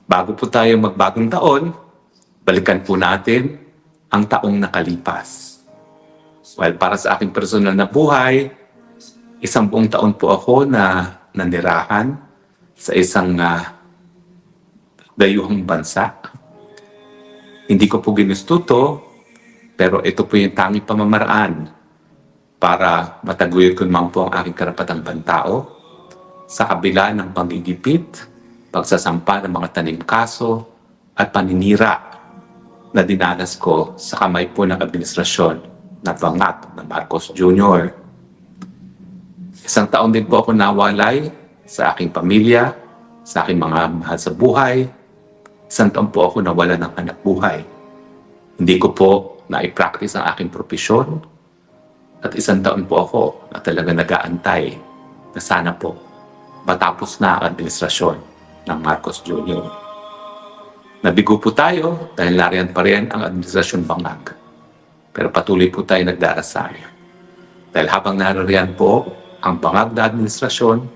Bago po tayo magbagong taon, balikan po natin ang taong nakalipas. Well, para sa aking personal na buhay, 10 taon po ako na nanirahan sa isang dayuhang bansa. Hindi ko po ginusto to, pero ito po yung tanging pamamaraan para mataguyod ko naman po ang aking karapatang pantao sa kabila ng panggigipit, pagsasampa ng mga tanim kaso at paninira na dinanas ko sa kamay po ng administrasyon na bangat na Marcos Jr. 1 taon din po ako nawalay sa aking pamilya, sa aking mga mahal sa buhay. 1 taon po ako nawala ng anak buhay. Hindi ko po na-practice ang aking propesyon at 1 taon po ako na talaga nag-aantay na sana po matapos na ang administrasyon ng Marcos Jr. Nabigo po tayo dahil nariyan pa rin ang administrasyon bangag. Pero patuloy po tayo nagdarasal. Dahil habang naririyan po ang bangag na administrasyon,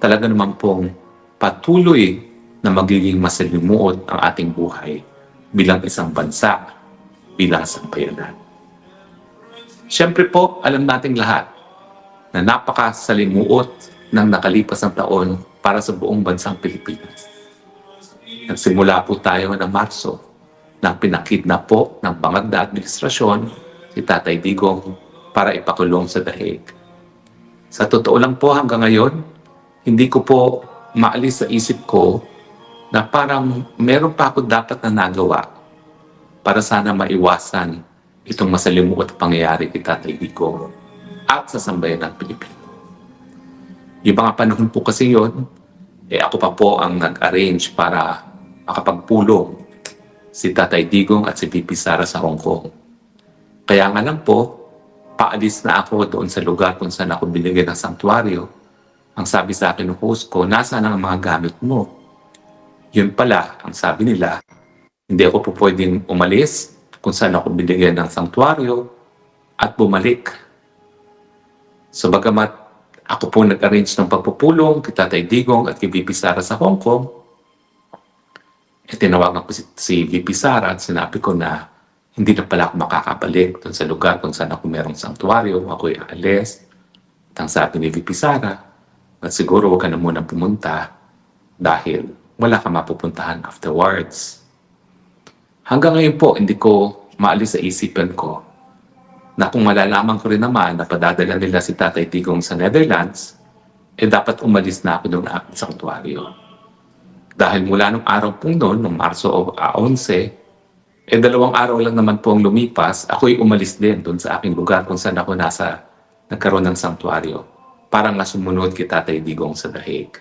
talaga naman pong patuloy na magiging masalimuot ang ating buhay bilang isang bansa, bilang isang bayanan. Siyempre po, alam nating lahat na napakasalimuot ng nakalipas ng taon para sa buong bansang Pilipinas. Nagsimula po tayo ng Marso nang pinakidnap po ng bangag na administrasyon si Tatay Digong para ipakulong sa dahig. Sa totoo lang po hanggang ngayon, hindi ko po maalis sa isip ko na parang meron pa ako dapat na nagawa para sana maiwasan itong masalimuot na pangyayari kay Tatay Digong at sa sambayan ng Pilipinas. Yung mga panahon po kasi yun, ako pa po ang nag-arrange para makapagpulong si Tatay Digong at si VP Sara sa Hong Kong. Kaya nga lang po, paalis na ako doon sa lugar kung saan ako binigyan ng sanktuaryo. Ang sabi sa akin ng host ko, nasaan ang mga gamit mo? Yun pala, ang sabi nila, hindi ako po pwedeng umalis kung saan ako binigyan ng sanktuaryo at bumalik. So bagamat ako po nag-arrange ng pagpupulong kay Tatay Digong at kay VP Sara sa Hong Kong, tinawagan ko si VP Sara at sinabi ko na hindi na pala ako makakabalik doon sa lugar kung saan ako merong sanktuaryo, ako'y aalis. At ang sabi ni VP Sara, at siguro huwag ka na muna pumunta dahil wala ka mapupuntahan afterwards. Hanggang ngayon po, hindi ko maalis sa isipan ko na kung malalaman ko rin naman na padadala nila si Tatay Digong sa Netherlands, dapat umalis na ako doon sa sanktuaryo. Dahil mula nung araw pong noon, nung Marso 11, 2 araw lang naman po ang lumipas, ako'y umalis din doon sa aking lugar kung saan ako nagkaroon ng sanktuaryo. Parang nasumunod kay Tatay Digong sa dahig.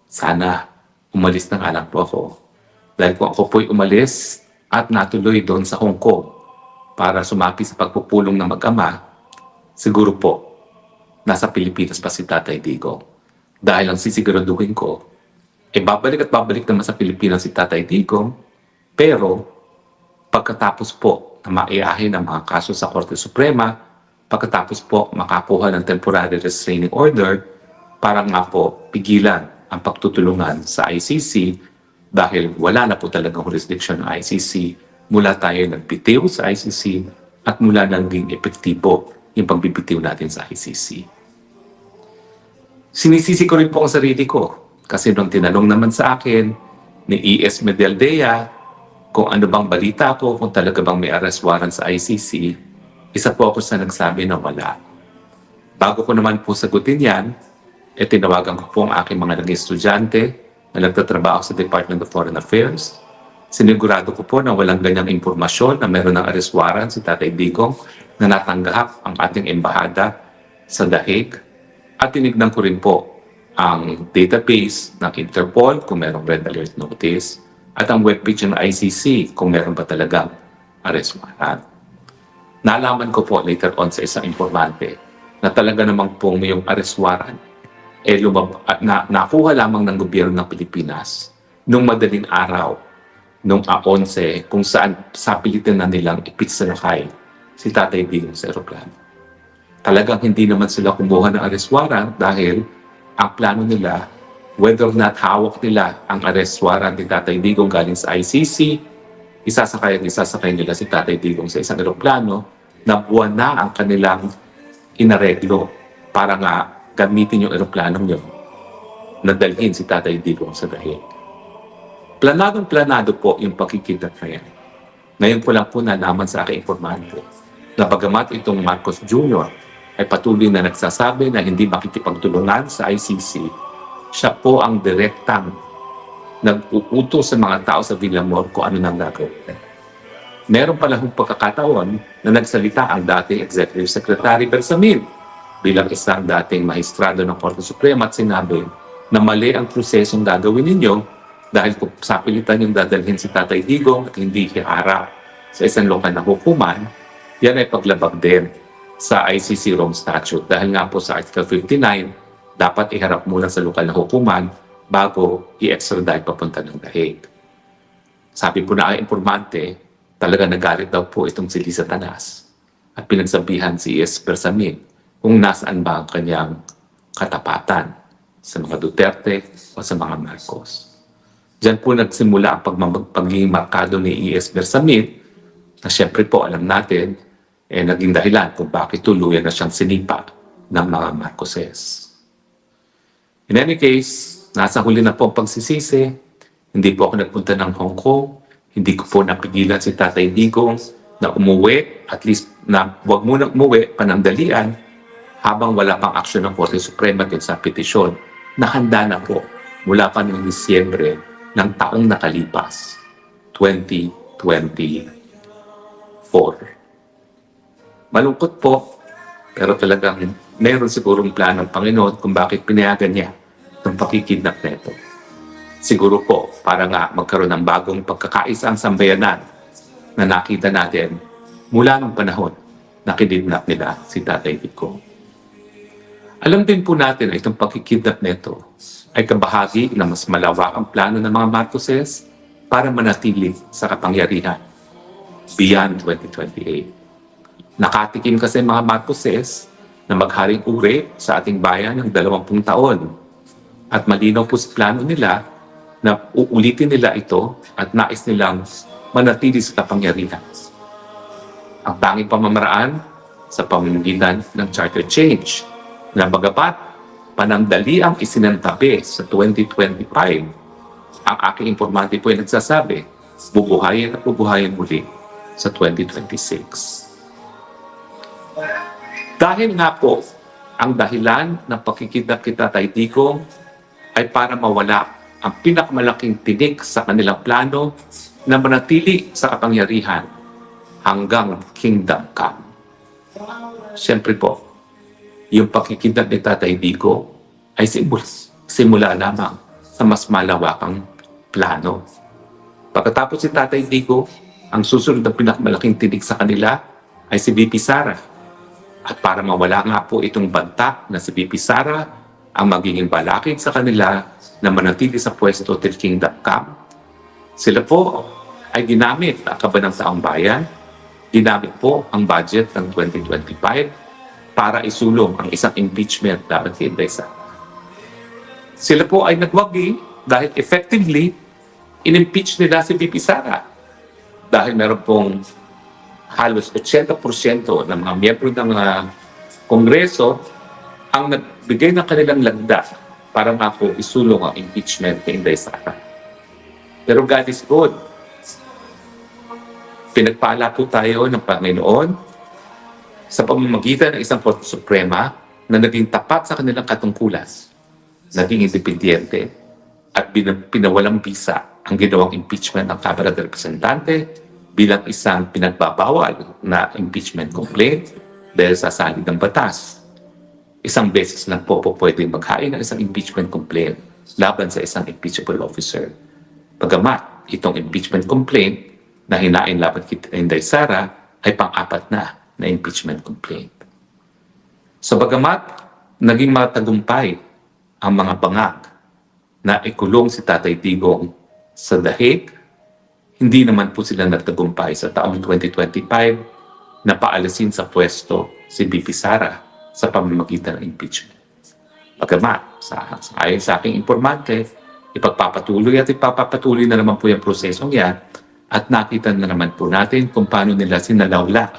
Sana umalis na nga lang po ako. Dahil kung ako po'y umalis at natuloy doon sa Hong Kong para sumapi sa pagpupulong ng mag-ama, siguro po, nasa Pilipinas pa si Tatay Digong. Dahil ang sisiguraduhin ko, babalik at babalik naman sa Pilipinas si Tatay Digong, pero pagkatapos po na maiahin ang mga kaso sa Korte Suprema, pagkatapos po makakuha ng temporary restraining order para nga po pigilan ang pagtutulungan sa ICC dahil wala na po talagang jurisdiction ng ICC mula tayo nagbitiw sa ICC at mula naging epektibo yung pagbibitiw natin sa ICC. Sinisisi ko rin po ang sarili ko kasi nung tinanong naman sa akin ni E.S. Medialdea kung ano bang balita ko, kung talaga bang may arrest warrant sa ICC, isa po ako sa nagsabi na wala. Bago ko naman po sagutin yan, tinawagan ko po ang aking mga naging estudyante na nagtatrabaho sa Department of Foreign Affairs. Sinigurado ko po na walang ganyang impormasyon na meron ng arrest warrant si Tatay Digong na natanggap ang ating embahada sa dahig. At tinignan ko rin po ang database ng Interpol kung merong red alert notice at ang webpage ng ICC kung meron ba talagang arrest warrant. Nalaman ko po later on sa isang informante na talaga namang pong yung arrest warrant nakuha lamang ng gobyerno ng Pilipinas nung madaling araw nung 11 kung saan sapilitan na nilang ipitsalakay si Tatay Digong sa aeroplano. Talagang hindi naman sila kumuha ng arrest warrant dahil ang plano nila whether or not hawak nila ang arrest warrant ni Tatay Digong galing sa ICC, isasakay nila si Tatay Digong sa isang eroplano na buwan na ang kanilang inareglo para nga gamitin yung eroplanong yun na dalhin si Tatay Digong sa Dahig. Planadong-planado po yung pagkikidnap na yan. Ngayon po lang po nalaman sa aking informante na bagamat itong Marcos Jr. ay patuloy na nagsasabi na hindi makikipagtulungan sa ICC, siya po ang direktang nag-uutos sa mga tao sa Villamor kung ano nang gagawin. Meron pala hong pagkakataon na nagsalita ang dating Executive Secretary Bersamin bilang isang dating maestrado ng Korte Suprema at sinabi na mali ang prosesong gagawin ninyo dahil kung sa pilitan yung dadalhin si Tatay Digong at hindi hiharap sa isang lokal na hukuman, yan ay paglabag din sa ICC Rome Statute. Dahil nga po sa Article 59, dapat iharap muna sa lokal na hukuman bago i-extradite papunta ng Dahig. Sabi po na ay informante, talaga nagalit daw po itong si Lisa Tanas at pinagsabihan si E.S. Bersamin kung nasaan ba ang kanyang katapatan sa mga Duterte o sa mga Marcos. Diyan po nagsimula ang pagiging markado ni E.S. Bersamin na siyempre po alam natin naging dahilan kung bakit tuluyan na siyang sinipa ng mga Marcoses. In any case, nasa huli na po ang pagsisisi. Hindi po ako nagpunta ng Hong Kong. Hindi ko po napigilan si Tatay Digong na umuwi, at least na huwag munang umuwi panandalian habang wala pang aksyon ng Korte Suprema din sa petisyon na handa na po mula pa noong Disyembre ng taong nakalipas, 2024. Malungkot po, pero talagang meron sigurong plano ng Panginoon kung bakit pinayagan niya itong pakikidnap na ito. Siguro po, para nga magkaroon ng bagong pagkakaisa ang sambayanan na nakita natin mula ng panahon na kinidnap nila si Tatay Digong. Alam din po natin na itong pakikidnap na ito ay kabahagi ng mas malawakang plano ng mga Marcoses para manatili sa kapangyarihan beyond 2028. Nakatikim kasi mga Marcoses na magharing uri sa ating bayan ng 20 taon. At malinaw po sa plano nila na uulitin nila ito at nais nilang manatili sa kapangyarihan. Ang tanging pamamaraan sa pamamagitan ng charter change na bagapat panandali ang isinantabi sa 2025. Ang aking informante po ay nagsasabi, bubuhayin at bubuhayin muli sa 2026. Dahil nga po, ang dahilan ng pakikidnap kay Tatay Digong ay para mawala ang pinakamalaking tinik sa kanilang plano na manatili sa kapangyarihan hanggang kingdom come. Siyempre po, yung pakikidnap ni Tatay Digong ay simula lamang sa mas malawakang plano. Pagkatapos si Tatay Digong, ang susunod na pinakamalaking tinig sa kanila ay si VP Sara. At para mawala nga po itong banta na si VP Sara, ang magiging balakid sa kanila na manatili sa pwesto till kingdom come, sila po ay ginamit ang kabanang taong bayan, ginamit po ang budget ng 2025 para isulong ang isang impeachment laban kay Inday Sara. Sila po ay nagwagi dahil effectively in-impeach nila si VP Sara dahil meron pong halos 80% ng mga miyembro ng Kongreso ang nagbigay ng kanilang lagda para nga po isulong ang impeachment kay Inday Sara. Pero God is good. Pinagpala po tayo ng Panginoon sa pamamagitan ng isang Korte Suprema na naging tapat sa kanilang katungkulan, naging independyente, at pinawalang bisa ang ginawang impeachment ng Kamara de Representante bilang isang pinagbabawal na impeachment complaint dahil sa salid ng batas. Isang beses lang po pwedeng maghain ng isang impeachment complaint laban sa isang impeachable officer. Bagamat itong impeachment complaint na hinain laban kay Inday Sara ay pang-apat na impeachment complaint. So bagamat naging matagumpay ang mga bangag na ikulong si Tatay Digong sa Dahig, hindi naman po sila nagtagumpay sa taong 2025 na paalisin sa pwesto si VP Sara sa pamamagitan ng impeachment. Bagamat, ayon sa aking informante, ipapapatuloy na naman po yung prosesong yan at nakita na naman po natin kung paano nila sinalawla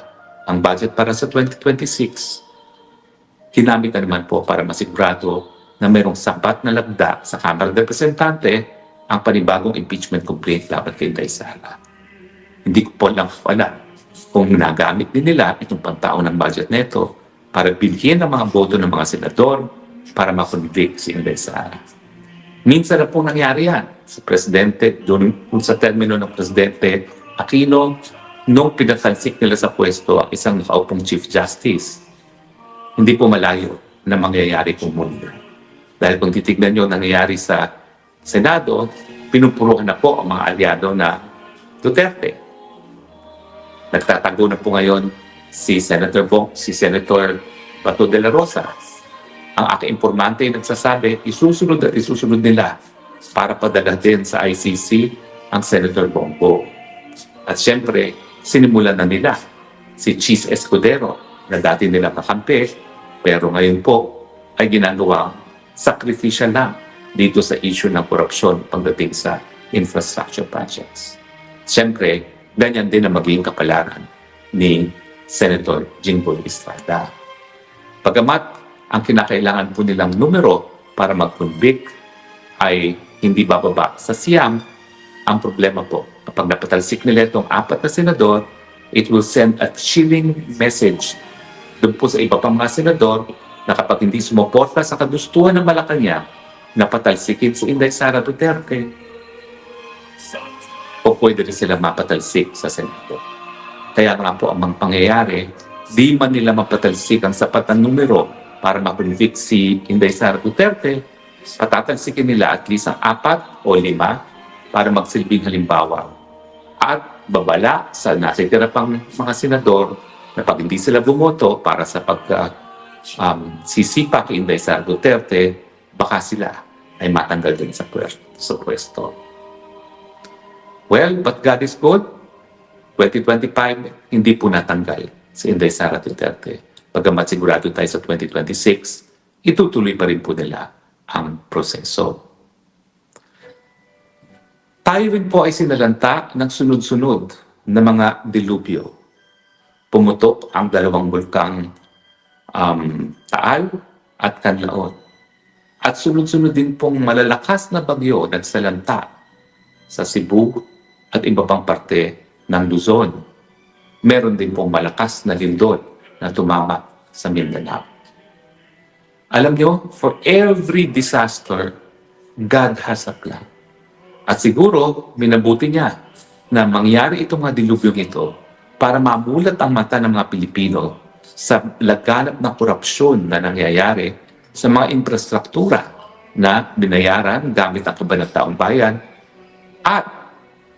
ang budget para sa 2026. Ginamit na naman po para masigurado na mayroong sapat na lagda sa Kamara ng Representante ang panibagong impeachment complaint laban kay Inday Sara. Hindi ko po lang alam kung nagamit din nila itong pangtaon ng budget neto para bilhin ang mga boto ng mga senador para makonvict si Inday Sara. Minsan na po nangyari yan sa Presidente, doon sa termino ng Presidente Aquino, nung pinatalsik nila sa pwesto ang isang nakaupong Chief Justice. Hindi po malayo na mangyayari kung muli. Dahil kung titignan nyo nangyayari sa Senado, pinupuruhan na po ang mga aliado na Duterte. Nagtatago na po ngayon si Senator Bato de la Rosa. Ang aking informante ay nagsasabi, isusunod at isusunod nila para padala din sa ICC ang Senator Bongo. At syempre, sinimulan na nila si Cheese Escudero na dati nila kakampi, pero ngayon po ay ginagawang sacrificial lang dito sa issue ng korupsyon pagdating sa infrastructure projects. Syempre, ganyan din ang magiging kapalaran ni Senator Jinggoy Estrada. Bagamat ang kinakailangan po nilang numero para mag-convict ay hindi bababa sa siyam, ang problema po, kapag napatalsik nila itong 4 na senador, it will send a chilling message doon po sa iba pang mga senador na kapag hindi sumuporta sa kagustuhan ng Malacanang, napatalsikin si Inday Sara Duterte o pwede rin sila mapatalsik sa Senado. Kaya nga po ang mga pangyayari, di man nila mapatalsik ang sapat na numero para ma-convict si Inday Sara Duterte, patatalsikin nila at least ang 4 o 5 para magsilbing halimbawa. At babala sa nasitira pang mga senador na pag hindi sila bumoto para sa sisipa kay Inday Sara Duterte, baka sila ay matanggal din sa pwesto. Well, but God is good. 2025, hindi po natanggal si Inday Sara Duterte. Pagamat sigurado tayo sa 2026, itutuloy pa rin po nila ang proseso. Tayo rin po ay sinalanta ng sunod-sunod na mga dilubyo. Pumutok ang 2 bulkang Taal at Canlaon. At sunod-sunod din pong malalakas na bagyo nagsalanta sa Cebu at iba pang parte ng Luzon. Meron din pong malakas na lindol na tumama sa Mindanao. Alam nyo, for every disaster, God has a plan. At siguro, minabuti niya na mangyari itong mga dilubyong ito para mamulat ang mata ng mga Pilipino sa laganap na korupsyon na nangyayari sa mga infrastruktura na binayaran gamit ang kabanataang bayan at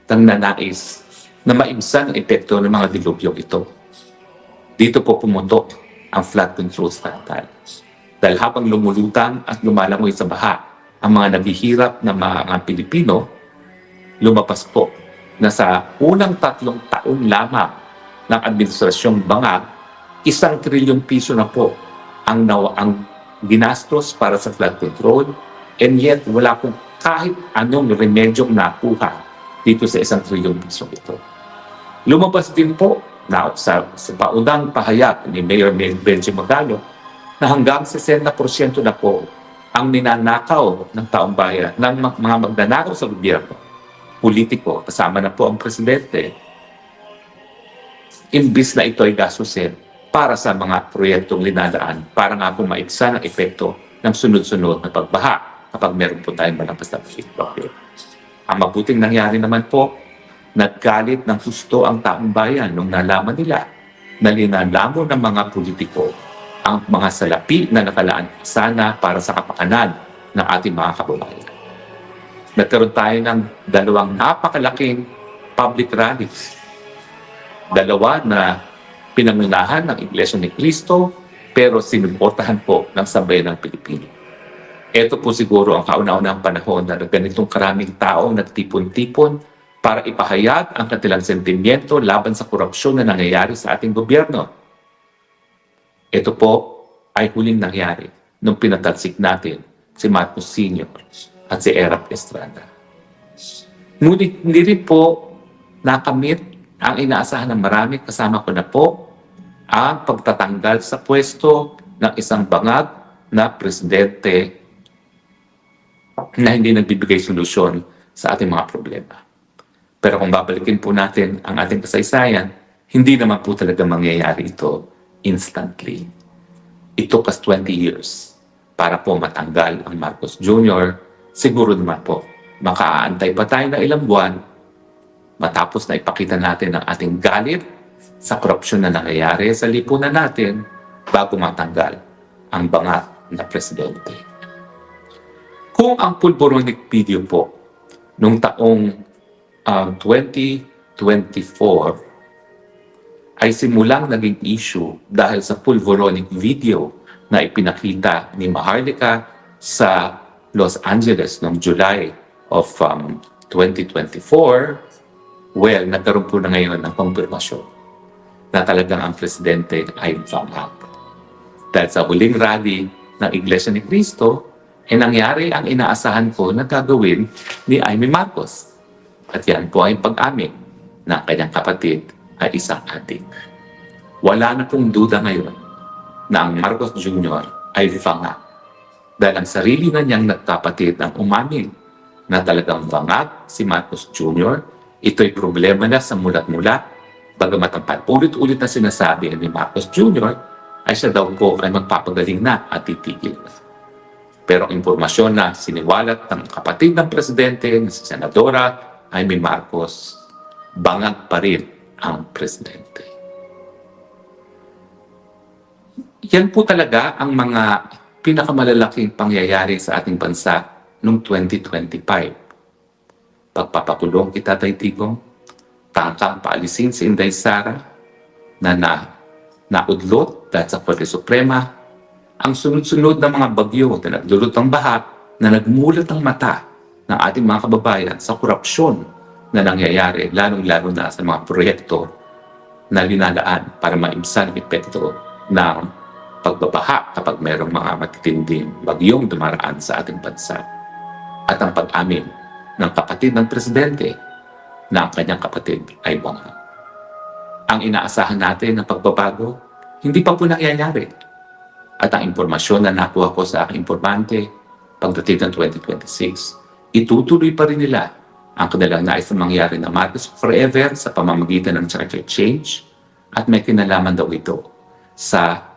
ang nanais na maibsan ang epekto ng mga dilubyong ito. Dito po pumutok ang flood control standard. Dahil habang lumulutang at lumalangoy sa baha ang mga naghihirap na mga Pilipino, lumabas po na sa unang 3 taon lamang ng administrasyong Banga, 1 trilyong piso na po ang ginastos para sa flood control, and yet wala pong kahit anong remedyong nakuha dito sa 1 trilyong piso ito. Lumabas din po na sa paunang pahayag ni Mayor Benji Magalo na hanggang 60% na po ang ninanakaw ng taong bayan, ng mga magnanakaw sa gobyerno, politiko, kasama na po ang presidente, imbis na ito ay gastusin para sa mga proyektong linadaan para nga po maibsan ang epekto ng sunod-sunod na pagbaha kapag meron po tayong malakas na bagyo. Ang mabuting nangyari naman po, naggalit ng gusto ang taong bayan nung nalaman nila na linalamo ng mga politiko ang mga salapi na nakalaan sana para sa kapakanan ng ating mga kababayan. Nagkaroon tayo ng 2 napakalaking public rallies. 2 na pinangunahan ng Iglesia ni Cristo pero sinuportahan po ng sambayan ng Pilipino. Ito po siguro ang kauna-unahang panahon na ganitong karaming tao nagtipon-tipon para ipahayag ang kanilang sentimiento laban sa korupsyon na nangyayari sa ating gobyerno. Ito po ay huling nangyari nung pinatalsik natin si Marcos Sr. at si Erap Estrada. Ngunit hindi rin po nakamit ang inaasahan ng marami, kasama ko na po ang pagtatanggal sa pwesto ng isang bangag na presidente na hindi nagbibigay solusyon sa ating mga problema. Pero kung babalikin po natin ang ating kasaysayan, hindi naman po talaga mangyayari ito instantly. It took us 20 years para po matanggal ang Marcos Jr. Siguro naman po, makaaantay pa tayo na ilang buwan matapos na ipakita natin ang ating galit sa korupsyon na nangyayari sa lipunan natin bago matanggal ang bangat na presidente. Kung ang pulboronic video po nung taong 2024 ay simulang naging issue dahil sa pulboronic video na ipinakita ni Maharlika sa Los Angeles noong July of 2024, well, nagkaroon po na ngayon ng kumpirmasyon na talagang ang presidente ay bangag. Dahil sa huling rally ng Iglesia ni Cristo, nangyari ang inaasahan ko na gagawin ni Amy Marcos. At yan po ay pag-amin na ang kanyang kapatid ay isang adik. Wala na pong duda ngayon na ang Marcos Jr. ay bangag. Dahil ang sarili na niyang nagkapatid ang umamin na talagang bangag si Marcos Jr. Ito'y problema na sa mulat-mula. Bagamat ang ulit-ulit na sinasabi ni Marcos Jr. ay siya daw po ay magpapagaling na at titigil na. Pero ang impormasyon na siniwalat ng kapatid ng presidente na si Senadora Amy Marcos, bangag pa rin ang presidente. Yan po talaga ang mga pinakamalalaking pangyayari sa ating bansa noong 2025. Pagpapakulong kita, Tatay Digong, tangkang paalisin si Inday Sara na naudlot dahil sa Korte Suprema, ang sunod-sunod na mga bagyo na nagdulot ng baha na nagmulat ang mata ng ating mga kababayan sa korupsyon na nangyayari, lalong-lalo na sa mga proyekto na linalaan para maibsan ang epekto ng pagbabaha kapag mayroong mga matitinding bagyong dumaraan sa ating bansa. At ang pag-amin ng kapatid ng presidente na ang kanyang kapatid ay bangag. Ang inaasahan natin ng pagbabago, hindi pa po nangyayari. At ang impormasyon na nakuha ko sa aking informante pagdating ng 2026, itutuloy pa rin nila ang kanilang nais na mangyari na Marcos Forever sa pamamagitan ng charter change at may kinalaman daw ito sa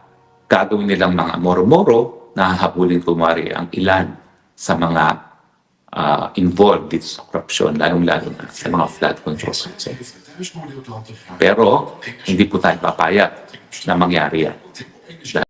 gagawin nilang mga moro-moro na hahabulin kumari ang ilan sa mga involved dito sa korupsyon, lalong-lalo na sa mga flood control projects. Pero hindi po tayo papayag na mangyari yan.